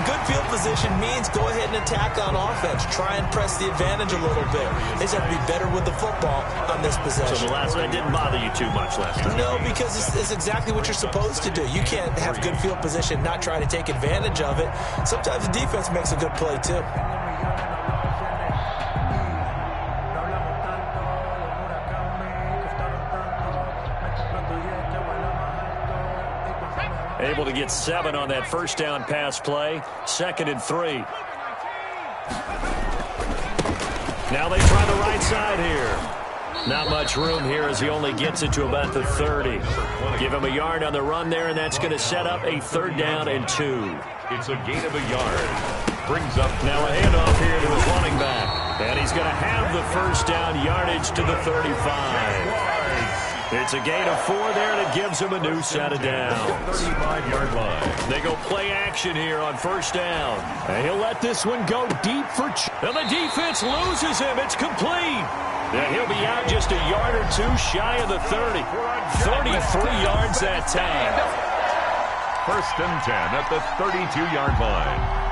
good field position means go ahead and attack on offense. Try and press the advantage a little bit. They just have to be better with the football on this possession.
So the last one didn't bother you too much last time?
No, because it's exactly what you're supposed to do. You can't have good field position, not try to take advantage of it. Sometimes the defense makes a good play, too.
Able to get 7 on that first down pass play. 2nd and 3. Now they try the right side here. Not much room here as he only gets it to about the 30. Give him a yard on the run there, and that's going to set up a 3rd down and 2.
It's a gain of a yard. Brings up
now a handoff here to his running back. And he's going to have the first down yardage to the 35. It's a gain of 4 there that gives him a new set of downs.
35-yard line.
They go play action here on 1st down. And he'll let this one go deep for... And the defense loses him. It's complete. And he'll be out just a yard or 2 shy of the 30. 33 yards that time.
1st and 10 at the 32-yard line.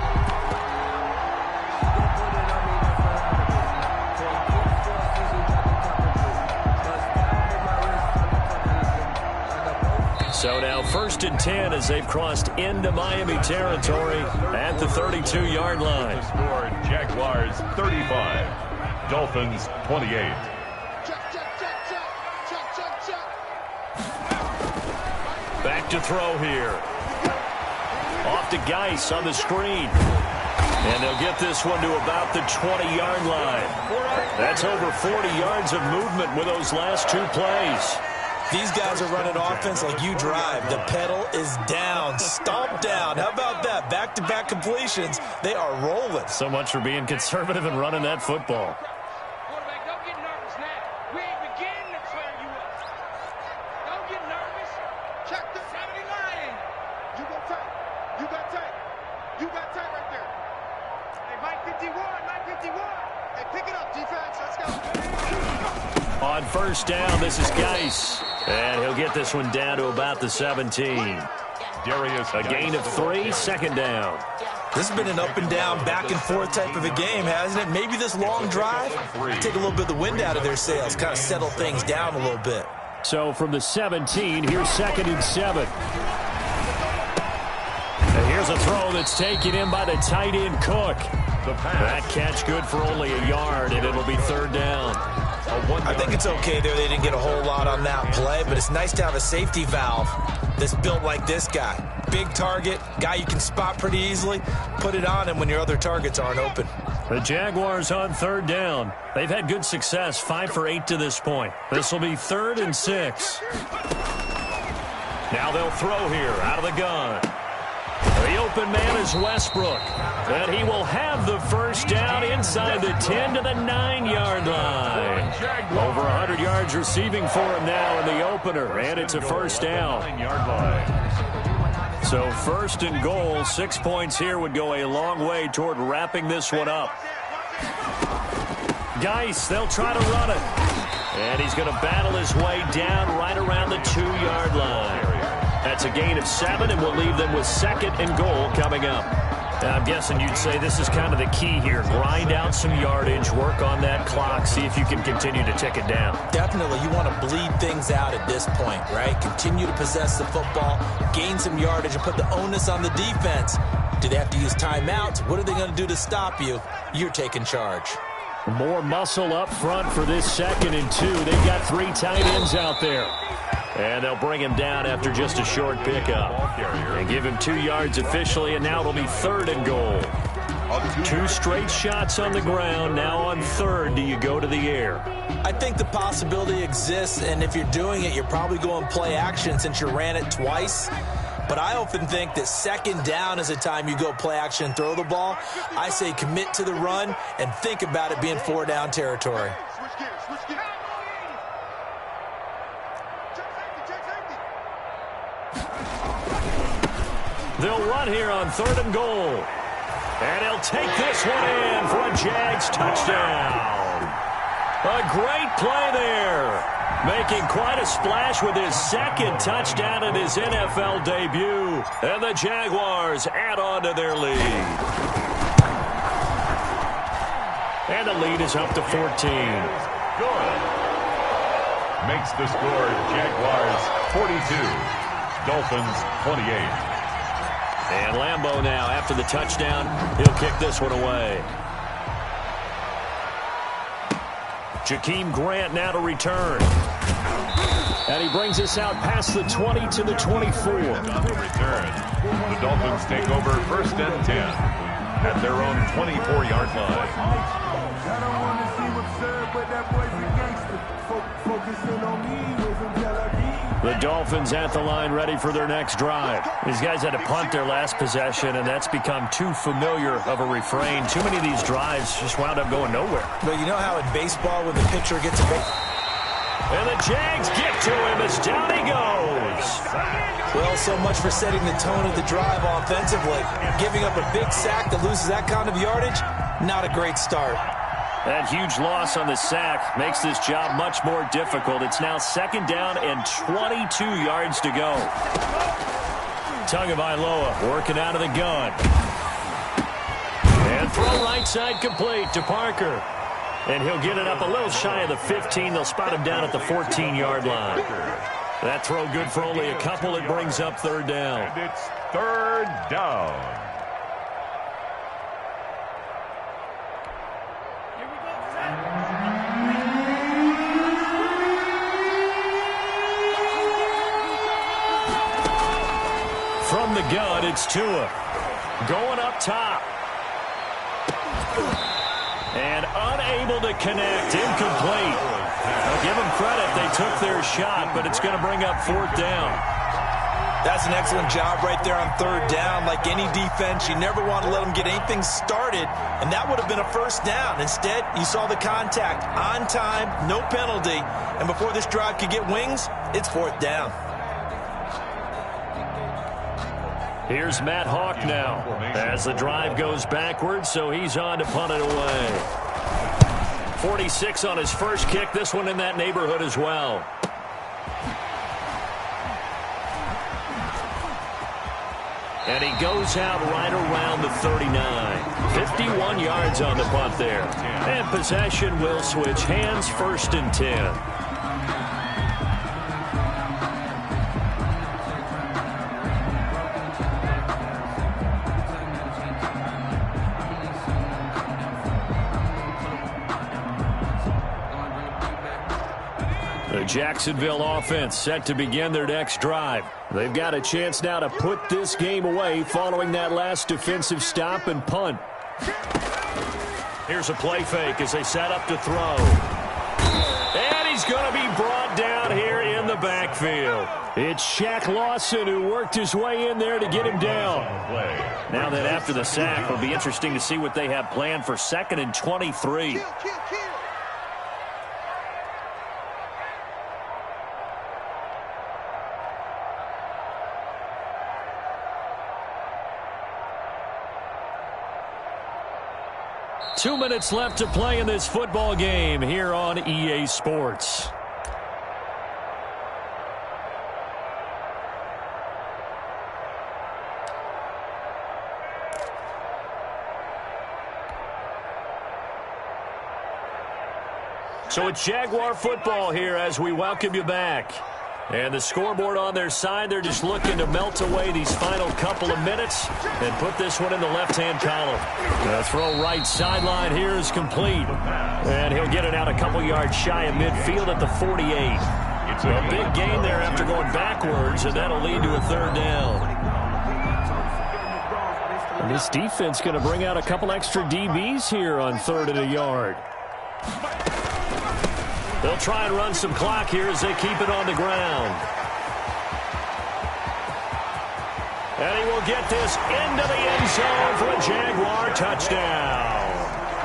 So now 1st and 10 as they've crossed into Miami territory at the 32-yard line.
The score, Jaguars 35, Dolphins 28.
Back to throw here. Off to Geis on the screen. And they'll get this one to about the 20-yard line. That's over 40 yards of movement with those last 2 plays.
These guys are running offense like you drive. The pedal is down, stomp down. How about that? Back-to-back completions. They are rolling.
So much for being conservative and running that football.
Quarterback, don't get nervous now. We ain't beginning to clear you up. Don't get nervous. Check the 79. You go tight. You got tight. You got tight right there. Hey, Mike 51, Mike 51. Hey, pick it up, defense. Let's go.
On 1st down, this is Geis. And he'll get this one down to about the 17. A gain of 3, 2nd down.
This has been an up and down, back and forth type of a game, hasn't it? Maybe this long drive, take a little bit of the wind out of their sails, kind of settle things down a little bit.
So from the 17, here's 2nd and 7. And here's a throw that's taken in by the tight end Cook. That catch good for only a yard, and it'll be 3rd down.
I think it's okay there. They didn't get a whole lot on that play, but it's nice to have a safety valve that's built like this guy. Big target, guy you can spot pretty easily. Put it on him when your other targets aren't open.
The Jaguars on 3rd down. They've had good success, 5 for 8 to this point. This will be 3rd and 6. Now they'll throw here out of the gun. The open man is Westbrook. And he will have the first down inside the 10 to the 9-yard line. Over 100 yards receiving for him now in the opener. And it's a first down. So 1st and goal, 6 points here would go a long way toward wrapping this one up. Geis, they'll try to run it. And he's going to battle his way down right around the 2-yard line. That's a gain of 7, and we'll leave them with 2nd and goal coming up. Now, I'm guessing you'd say this is kind of the key here. Grind out some yardage, work on that clock, see if you can continue to tick it down.
Definitely, you want to bleed things out at this point, right? Continue to possess the football, gain some yardage, and put the onus on the defense. Do they have to use timeouts? What are they going to do to stop you? You're taking charge.
More muscle up front for this 2nd and 2. They've got 3 tight ends out there. And they'll bring him down after just a short pickup. And give him 2 yards officially, and now it'll be 3rd and goal. 2 straight shots on the ground. Now on 3rd, do you go to the air?
I think the possibility exists, and if you're doing it, you're probably going play action since you ran it twice. But I often think that 2nd down is a time you go play action and throw the ball. I say commit to the run and think about it being 4-down territory.
They'll run here on 3rd and goal. And he'll take this one in for a Jags touchdown. A great play there. Making quite a splash with his 2nd touchdown in his NFL debut. And the Jaguars add on to their lead. And the lead is up to 14.
Good. Makes the score Jaguars 42, Dolphins 28.
And Lambeau now, after the touchdown, he'll kick this one away. Jakeem Grant now to return. And he brings us out past the 20 to the 24.
On the return, the Dolphins take over 1st and 10 at their own 24-yard line.
I don't want to see what's served, but that boy's a gangster. Focusing on me,
the Dolphins at the line ready for their next drive. These guys had to punt their last possession, and that's become too familiar of a refrain. Too many of these drives just wound up going nowhere.
But you know how in baseball when the pitcher gets a base...
And the Jags get to him as down he goes.
Well, so much for setting the tone of the drive offensively. Giving up a big sack that loses that kind of yardage, not a great start.
That huge loss on the sack makes this job much more difficult. It's now 2nd down and 22 yards to go. Tagovailoa working out of the gun. And throw right side complete to Parker. And he'll get it up a little shy of the 15. They'll spot him down at the 14-yard line. That throw good for only a couple. It brings up 3rd down.
And it's 3rd down.
From the gun, it's Tua. Going up top. And unable to connect. Incomplete. I'll give them credit. They took their shot, but it's going to bring up 4th down.
That's an excellent job right there on 3rd down. Like any defense, you never want to let them get anything started, and that would have been a 1st down. Instead, you saw the contact on time, no penalty, and before this drive could get wings, it's 4th down.
Here's Matt Hawk now as the drive goes backwards, so he's on to punt it away. 46 on his first kick, this one in that neighborhood as well. And he goes out right around the 39. 51 yards on the punt there. And possession will switch hands, 1st and 10. The Jacksonville offense set to begin their next drive. They've got a chance now to put this game away following that last defensive stop and punt. Here's a play fake as they set up to throw. And he's going to be brought down here in the backfield. It's Shaq Lawson who worked his way in there to get him down. Now that after the sack, it'll be interesting to see what they have planned for 2nd and 23. Two minutes left to play in this football game here on EA Sports. So it's Jaguar football here as we welcome you back. And the scoreboard on their side, they're just looking to melt away these final couple of minutes and put this one in the left-hand column. The throw right sideline here is complete. And he'll get it out a couple yards shy of midfield at the 48. It's a big gain there after going backwards, and that'll lead to a third down. And this defense going to bring out a couple extra DBs here on 3rd and a yard. They'll try and run some clock here as they keep it on the ground. And he will get this into the end zone for a Jaguar touchdown.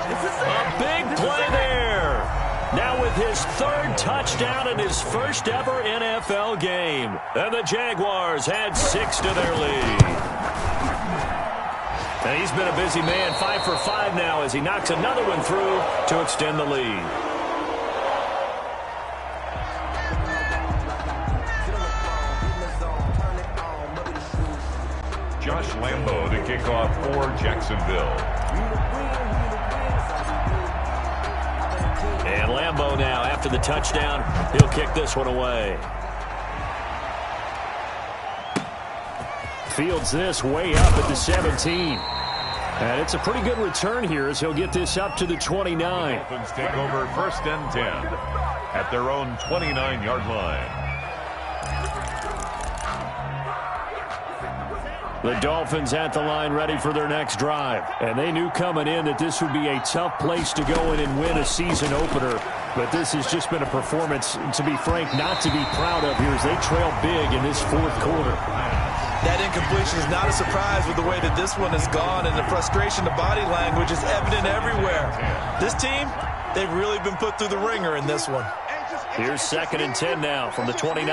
A big play there. Now with his 3rd touchdown in his first ever NFL game. And the Jaguars add 6 to their lead. And he's been a busy man, 5 for 5 now as he knocks another one through to extend the lead.
Josh Lambo to kick off for Jacksonville.
And Lambo now, after the touchdown, he'll kick this one away. Fields this way up at the 17. And it's a pretty good return here as he'll get this up to the 29.
Dolphins take over 1st and 10 at their own 29-yard line.
The Dolphins at the line ready for their next drive. And they knew coming in that this would be a tough place to go in and win a season opener. But this has just been a performance, to be frank, not to be proud of here as they trail big in this 4th quarter.
That incompletion is not a surprise with the way that this one has gone, and the frustration, the body language is evident everywhere. This team, they've really been put through the ringer in this one.
Here's 2nd and 10 now from the 29.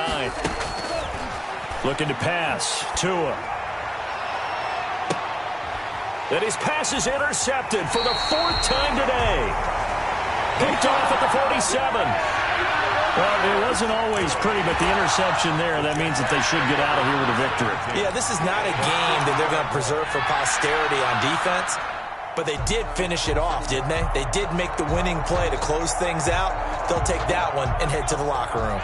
Looking to pass. Tua. And his pass is intercepted for the 4th time today. Picked off at the 47. Well, it wasn't always pretty, but the interception there, that means that they should get out of here with a victory.
Yeah, this is not a game that they're going to preserve for posterity on defense, but they did finish it off, didn't they? They did make the winning play to close things out. They'll take that one and head to the locker room.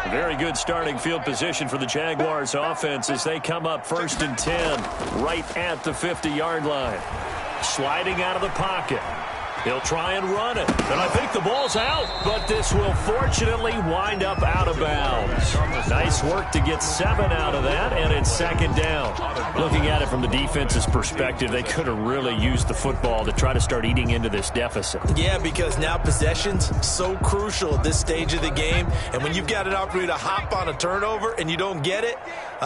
A very good starting field position for the Jaguars offense as they come up 1st and 10 right at the 50-yard line. Sliding out of the pocket. He'll try and run it. And I think the ball's out, but this will fortunately wind up out of bounds. Nice work to get 7 out of that, and it's 2nd down. Looking at it from the defense's perspective, they could have really used the football to try to start eating into this deficit.
Yeah, because now possession's so crucial at this stage of the game, and when you've got an opportunity to hop on a turnover and you don't get it,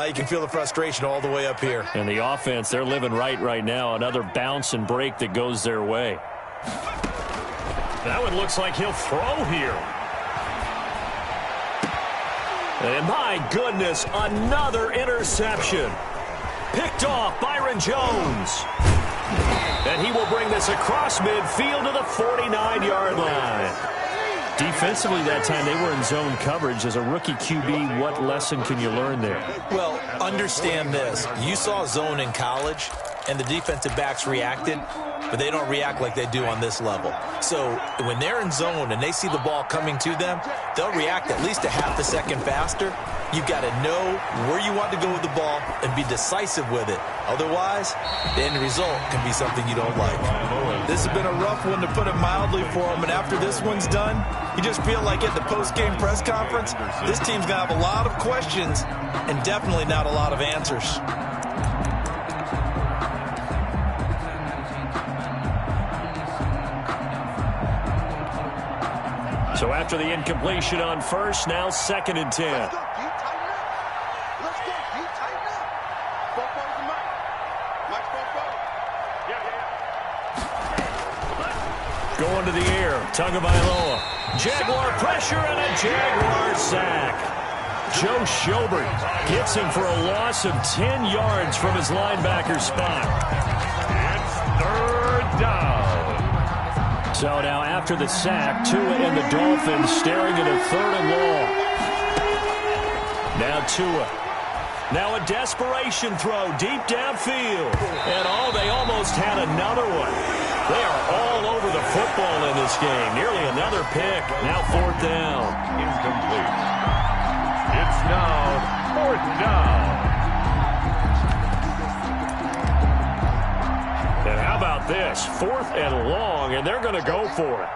you can feel the frustration all the way up here.
And the offense, they're living right now. Another bounce and break that goes their way. That one looks like he'll throw here. And my goodness, another interception. Picked off Byron Jones. And he will bring this across midfield to the 49-yard line. Defensively that time, they were in zone coverage. As a rookie QB, what lesson can you learn there?
Well, understand this. You saw zone in college, and the defensive backs reacted, but they don't react like they do on this level. So when they're in zone and they see the ball coming to them, they'll react at least a half a second faster. You've got to know where you want to go with the ball and be decisive with it. Otherwise, the end result can be something you don't like. This has been a rough one, to put it mildly, for them. And after this one's done, you just feel like at the post-game press conference, this team's going to have a lot of questions and definitely not a lot of answers.
So after the incompletion on 1st, now 2nd and 10.
Let's go. Do you tighten up? Let's go. Do you tighten up? Four forward to Mike. Mike's four forward. Yeah.
Going to the air. Tagovailoa. Jaguar pressure and a Jaguar sack. Joe Schobert gets him for a loss of 10 yards from his linebacker spot.
It's 3rd down.
So now after the sack, Tua and the Dolphins staring at a 3rd and long. Now Tua. Now a desperation throw deep downfield. And they almost had another one. They are all over the football in this this game. Nearly another pick. Now 4th down.
Incomplete. It's now 4th down.
And how about this? 4th and long, and they're going to go for it.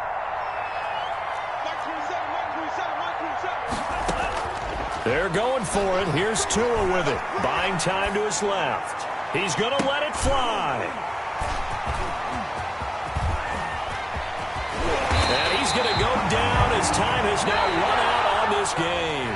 They're going for it. Here's Tua with it. Buying time to his left. He's going to let it fly. And he's going to go down as time has now run out on this game.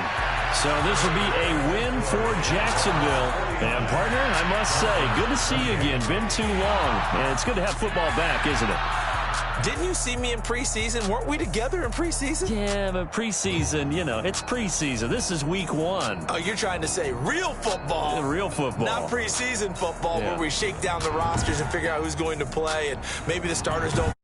So this will be a win for Jacksonville. And, partner, I must say, good to see you again. Been too long. And it's good to have football back, isn't it?
Didn't you see me in preseason? Weren't we together in preseason?
Yeah, but preseason, you know, it's preseason. This is week 1.
Oh, you're trying to say real football.
Real football.
Not preseason football where we shake down the rosters and figure out who's going to play and maybe the starters don't